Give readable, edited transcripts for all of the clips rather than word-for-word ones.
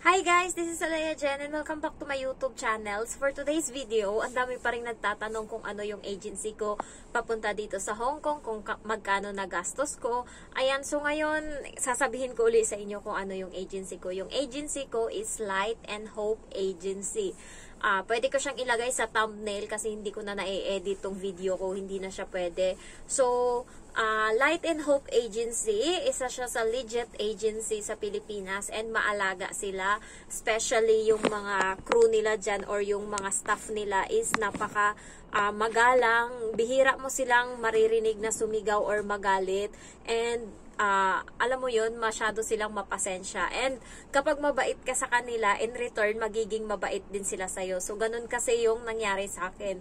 Hi guys, this is Alaya Jen and welcome back to my YouTube channels. For today's video, ang dami pa rin nagtatanong kung ano yung agency ko papunta dito sa Hong Kong, kung magkano na gastos ko. Ayan, so ngayon, sasabihin ko ulit sa inyo kung ano yung agency ko. Yung agency ko is Light and Hope Agency. Pwede ko siyang ilagay sa thumbnail kasi hindi ko na na-edit tong video ko, hindi na siya pwede. So, Light and Hope Agency, isa siya sa legit agency sa Pilipinas and maalaga sila. Especially yung mga crew nila dyan or yung mga staff nila is napaka magalang. Bihira mo silang maririnig na sumigaw or magalit. And alam mo yun, masyado silang mapasensya. And kapag mabait ka sa kanila, in return, magiging mabait din sila sa'yo. So, ganun kasi yung nangyari sa akin.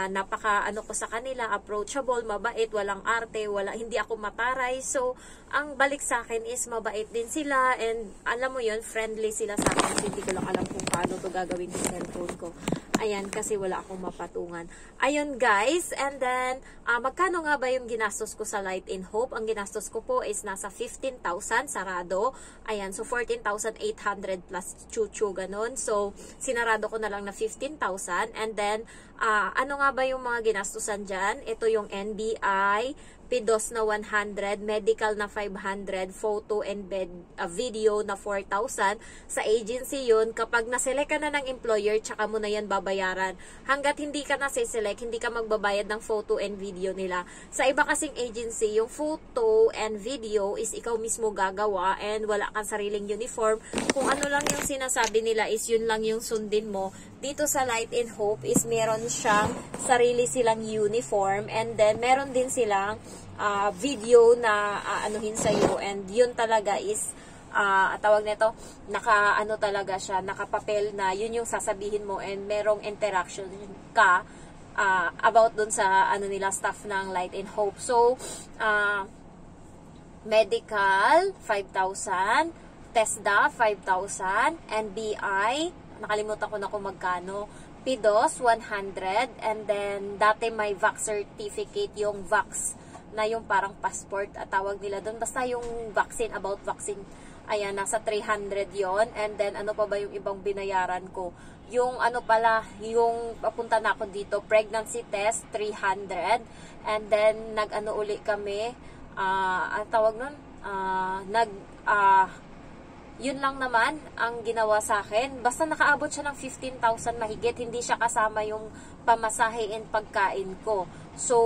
Napaka ano ko sa kanila, approachable, mabait, walang arte, hindi ako mataray. So, ang balik sa akin is mabait din sila. And alam mo yun, friendly sila sa akin. Hindi ko lang alam kung paano to gagawin yung cellphone ko. Ayan, kasi wala akong mapatungan. Ayun guys, and then, magkano nga ba yung ginastos ko sa Light and Hope? Ang ginastos ko po is nasa 15,000 sarado. Ayan, so 14,800 plus chuchu, ganun. So, sinarado ko na lang na 15,000. And then, ano nga ba yung mga ginastusan dyan? Ito yung NBI, PDOS na 100, medical na 500, photo and video na 4,000. Sa agency yun, kapag naselect ka na ng employer, tsaka mo na yan babayaran. Hanggat hindi ka nasiselect, hindi ka magbabayad ng photo and video nila. Sa iba kasing agency, yung photo and video is ikaw mismo gagawa and wala kang sariling uniform. Kung ano lang yung sinasabi nila is yun lang yung sundin mo. Dito sa Light and Hope is meron siyang sarili silang uniform and then meron din silang video na anuhin sa'yo and yun talaga is tawag nito, naka-ano talaga siya, nakapapel na yun yung sasabihin mo and merong interaction ka about dun sa ano nila, staff ng Light and Hope. So, medical, 5,000, TESDA, 5,000, NBI, nakalimutan ko na kung magkano, PDOS, 100, and then dati may VAX certificate, yung VAX na yung parang passport at tawag nila doon. Basta yung vaccine, about vaccine, ayan, nasa 300 yon. And then, ano pa ba yung ibang binayaran ko? Yung ano pala, yung papunta na ako dito, pregnancy test, 300. And then, nag-ano uli kami, ang tawag nun, yun lang naman ang ginawa sa akin. Basta nakaabot siya ng 15,000 mahigit. Hindi siya kasama yung pamasahe and pagkain ko. So,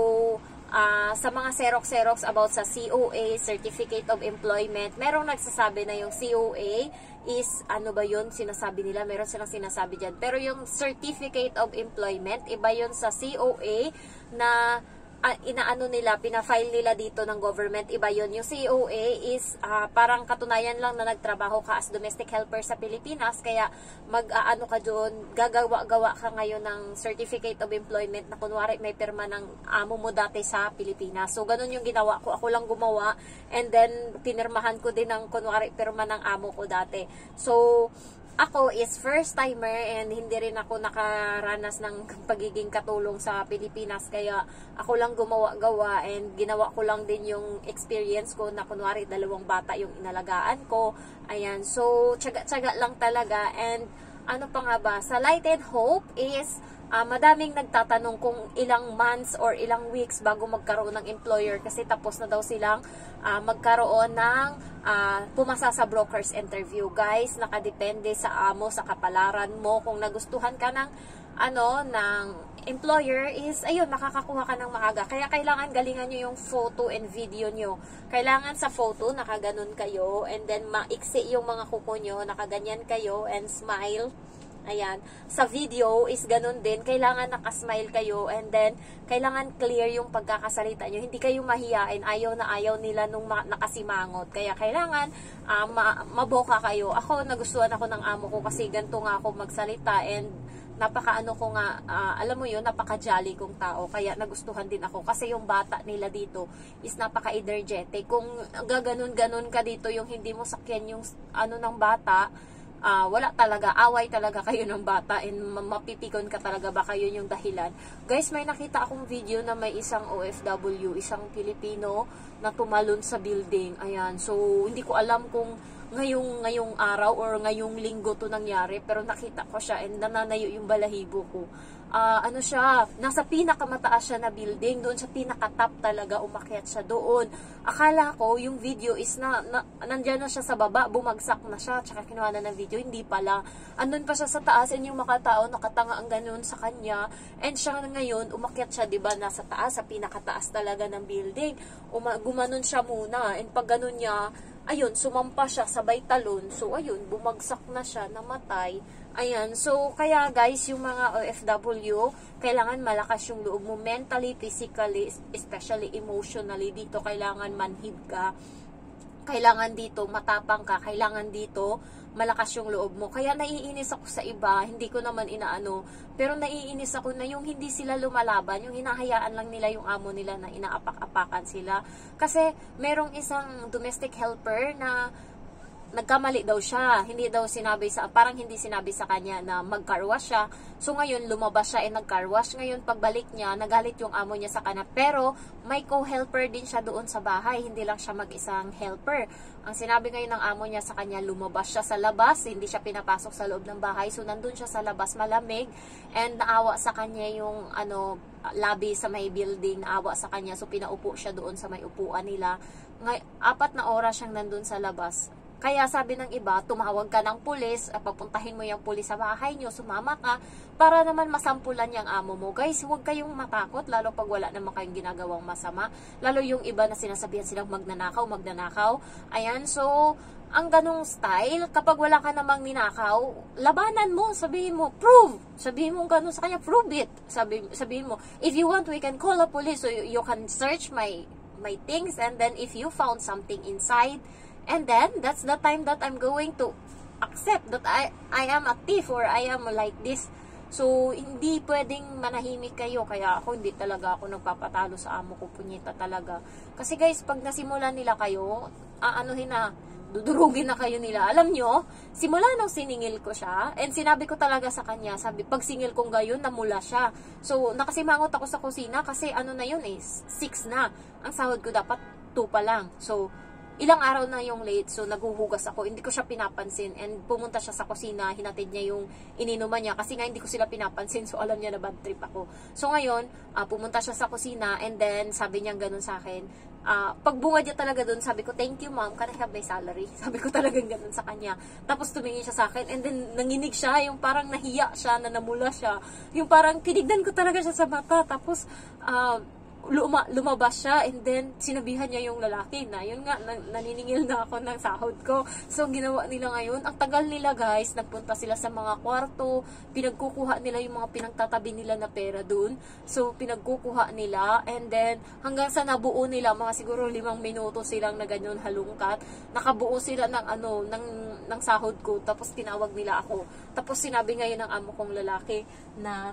sa mga Xerox about sa COA, Certificate of Employment, merong nagsasabi na yung COA is, ano ba yun, sinasabi nila, meron silang sinasabi dyan. Pero yung Certificate of Employment, iba yun sa COA na inaano nila, pinafile nila dito ng government, iba yun. Yung COA is parang katunayan lang na nagtrabaho ka as domestic helper sa Pilipinas, kaya mag-aano ka doon, gagawa ka ngayon ng Certificate of Employment na kunwari may pirma ng amo mo dati sa Pilipinas. So, ganun yung ginawa ko. Ako lang gumawa and then pinirmahan ko din ng kunwari pirma ng amo ko dati. So, ako is first timer and hindi rin ako nakaranas ng pagiging katulong sa Pilipinas, kaya ako lang gumawa-gawa and ginawa ko lang din yung experience ko na kunwari 2 bata yung inalagaan ko. Ayan, so tsaga-tsaga lang talaga. And ano pa nga ba, sa Light and Hope is madaming nagtatanong kung ilang months or ilang weeks bago magkaroon ng employer kasi tapos na daw silang magkaroon ng pumasa sa broker's interview. Guys, nakadepende sa amo, sa kapalaran mo. Kung nagustuhan ka ng ng employer is, ayun, makakakuha ka ng maaga. Kaya kailangan galingan nyo yung photo and video nyo. Kailangan sa photo, nakaganon kayo and then maiksi yung mga kuko nyo, nakaganyan kayo and smile. Ayan. Sa video is ganun din. Kailangan nakasmile kayo and then kailangan clear yung pagkakasalita nyo. Hindi kayo mahiyain. Ayaw na ayaw nila nung nakasimangot. Kaya kailangan maboka kayo. Ako, nagustuhan ako ng amo ko kasi ganito nga ako magsalita and napaka-ano ko nga, alam mo yun, napaka-jolly kong tao. Kaya nagustuhan din ako. Kasi yung bata nila dito is napaka-energetic. Kung gaganon-ganon ka dito, yung hindi mo sakyan yung ng bata, wala talaga, away talaga kayo ng bata and mapipikon ka talaga, baka yun yung dahilan. Guys, may nakita akong video na may isang OFW, isang Pilipino na tumalon sa building. Ayan, so hindi ko alam kung ngayong araw or ngayong linggo to nangyari, pero nakita ko siya and nananayo yung balahibo ko. Ano siya, nasa pinakamataas siya na building, doon sa pinaka-top talaga, umakyat siya doon. Akala ko, yung video is nandyan na siya sa baba, bumagsak na siya, tsaka kinuha na ng video, hindi pala. Andun pa siya sa taas, and yung makatao, nakatanga ang ganun sa kanya, and siya ngayon, umakyat siya, diba, nasa taas, sa pinakataas talaga ng building. Gumanon siya muna, and pag ganun niya, ayun, sumampa siya, sabay talon, so ayun, bumagsak na siya, namatay. Ayan, so kaya guys, yung mga OFW, kailangan malakas yung loob mo mentally, physically, especially emotionally. Dito kailangan manhid ka, kailangan dito matapang ka, kailangan dito malakas yung loob mo. Kaya naiinis ako sa iba, hindi ko naman inaano, pero naiinis ako na yung hindi sila lumalaban, yung hinahayaan lang nila yung amo nila na inaapak-apakan sila. Kasi merong isang domestic helper na nagkamali daw siya. Hindi daw sinabi parang hindi sinabi sa kanya na mag-carwash siya. So ngayon lumabas siya nag-carwash. Ngayon pagbalik niya, nagalit yung amo niya sa kanya. Pero may co-helper din siya doon sa bahay. Hindi lang siya mag-isang helper. Ang sinabi ngayon ng amo niya sa kanya, lumabas siya sa labas. Hindi siya pinapasok sa loob ng bahay. So nandun siya sa labas, malamig. And naawa sa kanya yung lobby sa may building. Naawa sa kanya. So pinaupo siya doon sa may upuan nila. 4 na oras siyang nandun sa labas. Kaya sabi ng iba, tumawag ka ng pulis, papuntahin mo yung pulis sa bahay nyo, sumama ka, para naman masampulan yung amo mo. Guys, huwag kayong matakot, lalo pag wala naman kayong ginagawang masama. Lalo yung iba na sinasabihan silang magnanakaw. Ayan, so, ang ganong style, kapag wala ka namang ninakaw, labanan mo, sabihin mo, prove. Sabihin mo ganun sa kanya, prove it. Sabihin mo, if you want, we can call a police, so you can search my things, and then if you found something inside, and then, that's the time that I'm going to accept that I am a thief or I am like this. So, hindi pwedeng manahimik kayo. Kaya ako, hindi talaga ako nagpapatalo sa amo ko. Punyeta talaga. Kasi guys, pag nasimulan nila kayo, dudurugin na kayo nila. Alam nyo, simula nung siningil ko siya, and sinabi ko talaga sa kanya, pag singil kong gayon, namula siya. So, nakasimangot ako sa kusina kasi na yun 6 na. Ang sahod ko dapat 2 pa lang. So, ilang araw na yung late, so naghuhugas ako, hindi ko siya pinapansin, and pumunta siya sa kusina, hinatid niya yung ininuman niya, kasi nga hindi ko sila pinapansin, so alam niya na bad trip ako. So ngayon, pumunta siya sa kusina, and then sabi niya ganun sa akin, pagbunga niya talaga dun, sabi ko, thank you ma'am, can I have my salary? Sabi ko talagang ganun sa kanya. Tapos tumingin siya sa akin, and then nanginig siya, yung parang nahiya siya, na namula siya, yung parang tinignan ko talaga siya sa mata, tapos lumabas siya, and then sinabihan niya yung lalaki na yun nga, naniningil na ako ng sahod ko. So ginawa nila ngayon, ang tagal nila guys, nagpunta sila sa mga kwarto, pinagkukuha nila yung mga pinagtatabi nila na pera dun. So pinagkukuha nila, and then hanggang sa nabuo nila, mga siguro 5 minuto silang na ganyan halungkat, nakabuo sila ng sahod ko. Tapos tinawag nila ako, tapos sinabi ngayon ng amo kong lalaki na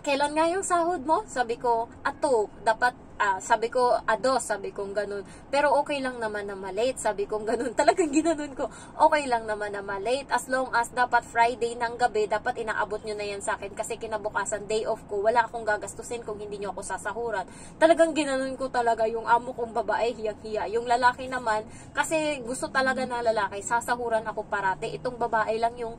kailan nga yung sahod mo? Sabi ko, ato, dapat, sabi ko, ados, sabi kong ganun. Pero okay lang naman na malate, sabi kong ganun. Talagang ginanon ko, okay lang naman na malate. As long as dapat Friday ng gabi, dapat inaabot nyo na yan sa akin. Kasi kinabukasan, day off ko, wala akong gagastusin kung hindi nyo ako sasahuran. Talagang ginanon ko talaga yung amo kong babae, hiyang-hiya. Yung lalaki naman, kasi gusto talaga na lalaki, sasahuran ako parate. Itong babae lang yung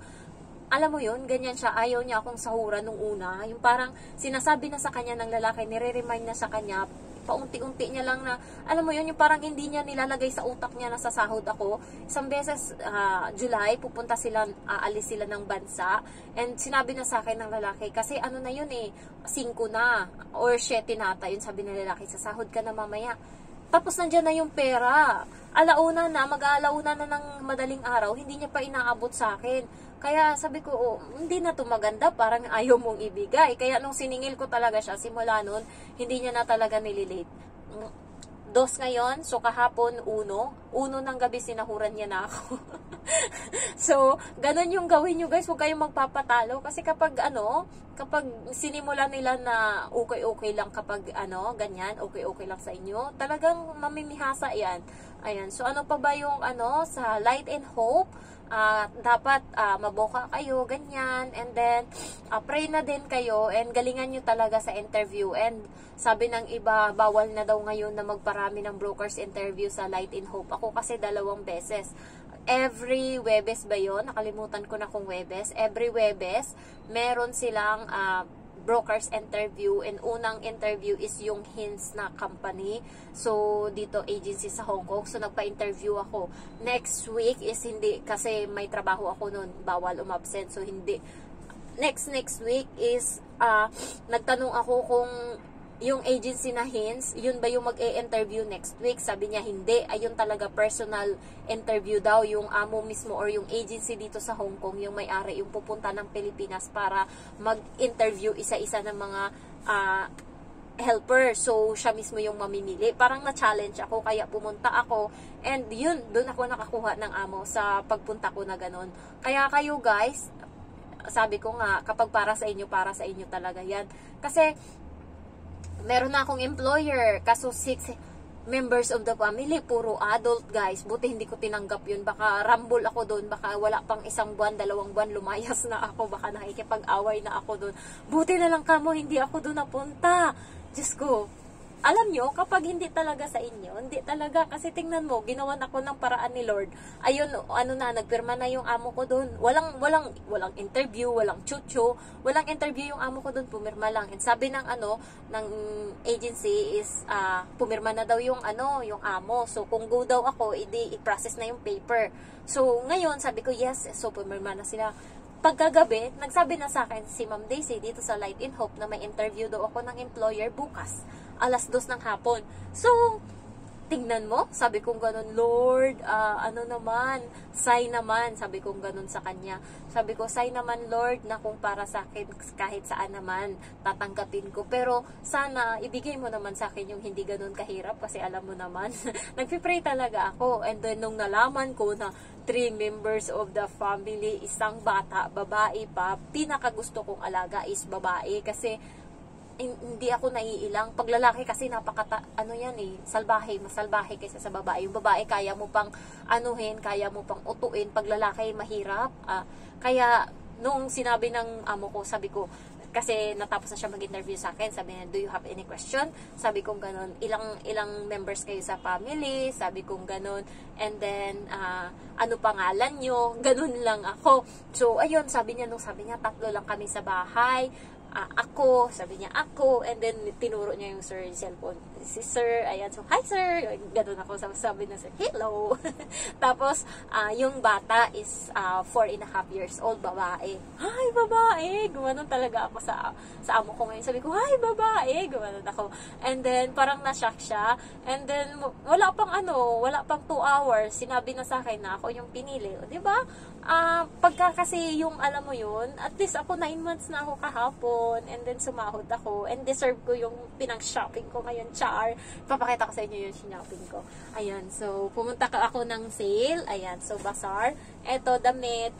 alam mo yun, ganyan siya, ayaw niya akong sahuran nung una. Yung parang sinasabi na sa kanya ng lalaki, nire-remind na sa kanya, paunti-unti niya lang na, alam mo yun, yung parang hindi niya nilalagay sa utak niya na sasahod ako. Isang beses, July, pupunta sila, aalis sila ng bansa, and sinabi na sa akin ng lalaki, kasi na yun 5 na, or 7 nata, yun sabi ng lalaki, sasahod ka na mamaya. Tapos nandyan na yung pera. Alauna na, mag-aalauna na ng madaling araw, hindi niya pa inaabot sa akin. Kaya sabi ko, hindi na to maganda, parang ayaw mong ibigay. Kaya nung siningil ko talaga siya, simula nun, hindi niya na talaga nililate. 2 ngayon, so kahapon 1 ng gabi sinahuran niya na ako. So, ganun yung gawin nyo guys, huwag kayong magpapatalo. Kasi kapag kapag sinimula nila na okay lang, kapag ganyan, okay lang sa inyo, talagang mamimihasa yan. Ayan, so ano pa ba yung sa Light and Hope? dapat maboka kayo, ganyan, and then pray na din kayo, and galingan nyo talaga sa interview. And sabi ng iba, bawal na daw ngayon na magparami ng brokers interview sa Light in Hope. Ako kasi 2 beses. Every Webes ba yun? Nakalimutan ko na kung Webes. Every Webes, meron silang brokers interview, and unang interview is yung Hints na company. So, dito agency sa Hong Kong. So, nagpa-interview ako. Next week is hindi, kasi may trabaho ako nun. Bawal umabsent. So, hindi. Next week is, nagtanong ako kung yung agency na Hints, yun ba yung mag-e-interview next week? Sabi niya, hindi. Ayun talaga, personal interview daw. Yung amo mismo or yung agency dito sa Hong Kong, yung may-ari, yung pupunta ng Pilipinas para mag-interview isa-isa ng mga helper. So, siya mismo yung mamimili. Parang na-challenge ako, kaya pumunta ako. And yun, doon ako nakakuha ng amo sa pagpunta ko na ganun. Kaya kayo guys, sabi ko nga, kapag para sa inyo talaga yan. Kasi, meron na akong employer, kaso 6 members of the family, puro adult guys. Buti hindi ko tinanggap yun. Baka rumble ako doon, baka wala pang 1 buwan, 2 buwan, lumayas na ako, baka nakikipag-away na ako doon. Buti na lang kamo, hindi ako doon napunta. Diyos ko, alam nyo, kapag hindi talaga sa inyo, hindi talaga, kasi tingnan mo, ginawan ako ng paraan ni Lord. Ayun, nagpirma na yung amo ko doon. Walang interview, walang chucho, walang interview yung amo ko doon, pumirma lang. And sabi ng ng agency is, pumirma na daw yung amo. So, kung go daw ako, i-process na yung paper. So, ngayon, sabi ko, yes, so pumirma na sila. Pagkagabi, nagsabi na sa akin si Ma'am Daisy dito sa Light in Hope na may interview daw ako ng employer bukas, 2:00 ng hapon. So, tingnan mo, sabi kong ganun, Lord, sign naman, sabi kong ganun sa kanya. Sabi ko, sign naman Lord, na kung para sa akin, kahit saan naman, tatanggapin ko. Pero, sana, ibigay mo naman sa akin yung hindi ganun kahirap, kasi alam mo naman, nagpipray talaga ako. And then, nung nalaman ko na 3 members of the family, isang bata, babae pa, pinakagusto kong alaga is babae, kasi hindi ako naiilang. Pag lalaki kasi salbahe, mas salbahe kaysa sa babae. Yung babae kaya mo pang kaya mo pang utuin. Pag lalaki mahirap. Kaya nung sinabi ng amo ko, sabi ko, kasi natapos na siya mag-interview sa akin, sabi niya, do you have any question? Sabi kong ganun, ilang members kayo sa family? Sabi kong ganun, and then, ano pangalan nyo? Ganun lang ako. So, ayun, sabi niya, 3 lang kami sa bahay. Sabi niya ako, and then tinuro niya yung cellphone, si sir, ayan, so hi sir, ganun ako, sabi na sir, hello. Tapos yung bata is 4.5 years old, babae. Hi babae, gumanon talaga ako sa amo ko ngayon, sabi ko hi babae, gumanon ako, and then parang na-shock siya, and then wala pang 2 hours, sinabi na sa akin na ako yung pinili, di ba? Pagka kasi yung alam mo yun, at least ako 9 months na ako kahapon, and then sumahod ako, and deserve ko yung pinang-shopping ko ngayon, char. Papakita ko sa inyo yung shopping ko. Ayan, so pumunta ako ng sale, ayan, so bazaar. Eto, damit,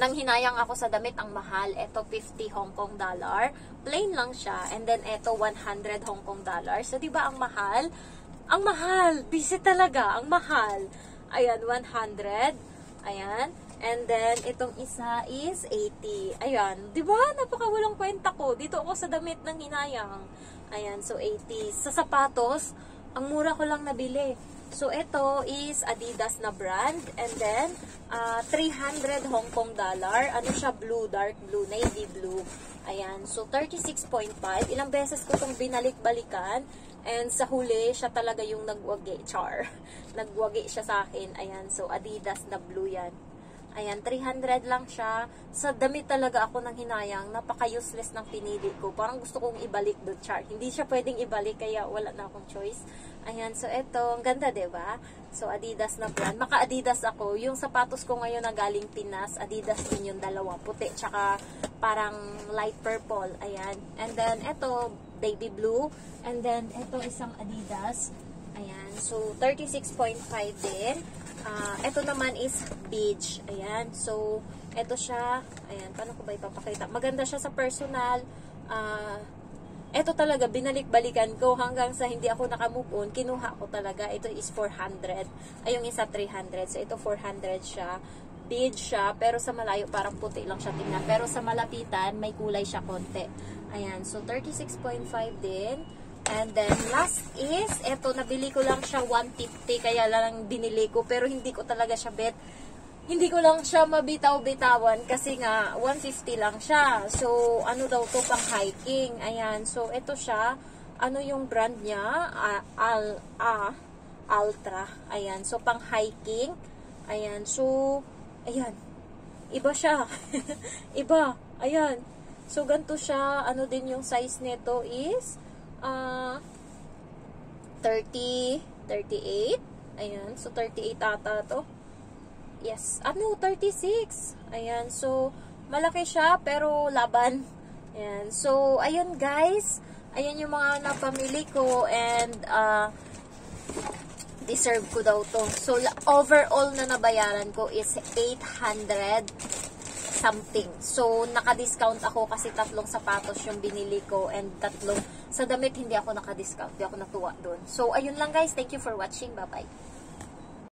nang hinayang ako sa damit, ang mahal. Eto, 50 Hong Kong dollar. Plain lang siya, and then eto, 100 Hong Kong dollar. So, diba ang mahal? Ang mahal! Busy talaga, ang mahal. Ayan, 100. Ayan. And then, itong isa is 80. Ayan. Diba? Napakawalang kwenta ko. Dito ako sa damit ng hinayang. Ayan. So, 80. Sa sapatos, ang mura ko lang nabili. So, ito is Adidas na brand. And then, 300 Hong Kong dollar. Ano siya? Blue, dark blue, navy blue. Ayan. So, 36.5. Ilang beses ko itong binalik-balikan. And sa huli, siya talaga yung nagwagi. Char. Nagwagi siya sa akin. Ayan. So, Adidas na blue yan. Ayan, 300 lang siya. Sa damit talaga ako ng hinayang. Napaka-useless ng pinili ko. Parang gusto kong ibalik doon, char. Hindi siya pwedeng ibalik, kaya wala na akong choice. Ayan, so eto. Ang ganda, diba? So, Adidas na brand. Maka-Adidas ako. Yung sapatos ko ngayon na galing Pinas, Adidas din yung dalawa. Puti, tsaka parang light purple. Ayan. And then, eto, baby blue. And then, eto isang Adidas. Ayan. So, 36.5 din. Ito naman is beige. Ayan. So, ito siya. Ayan. Paano ko ba ipapakita? Maganda siya sa personal. Eto talaga, binalik-balikan ko hanggang sa hindi ako nakamove on. Kinuha ko talaga. Ito is 400. Ay, yung isa 300. So, ito 400 siya. Bead siya, pero sa malayo parang puti lang siya tingnan. Pero sa malapitan, may kulay siya konti. Ayan, so 36.5 din. And then, last is, eto, nabili ko lang siya 150. Kaya lang binili ko, pero hindi ko talaga siya bet. Hindi ko lang siya mabitaw-bitawan kasi nga 150 lang siya. So, ano daw to, pang hiking. Ayan. So, ito siya. Ano yung brand niya? Ultra. Ayan. So, pang hiking. Ayan. So, ayan. Iba siya. Iba. Ayan. So, ganito siya. Ano din yung size nito is 30, 38. Ayan. So, 38 ata to. Yes. 36. Ayan. So, malaki siya, pero laban. Ayan. So, ayun guys. Ayan yung mga napamili ko. And, deserve ko daw to. So, overall na nabayaran ko is 800 something. So, naka-discount ako kasi 3 sapatos yung binili ko. And 3 sa damit, hindi ako naka-discount. Hindi ako natuwa doon. So, ayun lang guys. Thank you for watching. Bye-bye.